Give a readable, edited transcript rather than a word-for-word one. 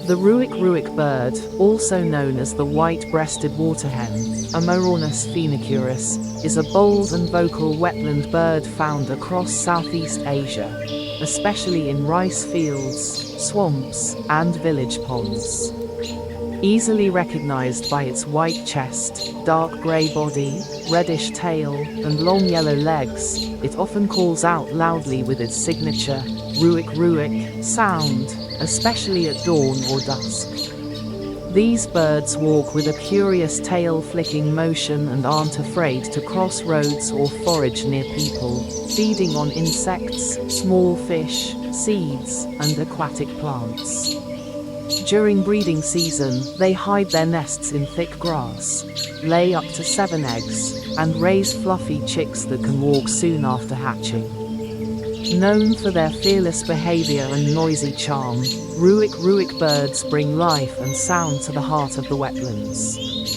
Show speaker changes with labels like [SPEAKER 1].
[SPEAKER 1] The Ruak Ruak bird, also known as the White-breasted Waterhen, Amaurornis phoenicurus, is a bold and vocal wetland bird found across Southeast Asia, especially in rice fields, swamps, and village ponds. Easily recognized by its white chest, dark gray body, reddish tail, and long yellow legs, it often calls out loudly with its signature Ruak Ruak sound, especially at dawn or dusk. These birds walk with a curious tail-flicking motion and aren't afraid to cross roads or forage near people, feeding on insects, small fish, seeds, and aquatic plants. During breeding season, they hide their nests in thick grass, lay up to 7 eggs, and raise fluffy chicks that can walk soon after hatching. Known for their fearless behavior and noisy charm, Ruak Ruak birds bring life and sound to the heart of the wetlands.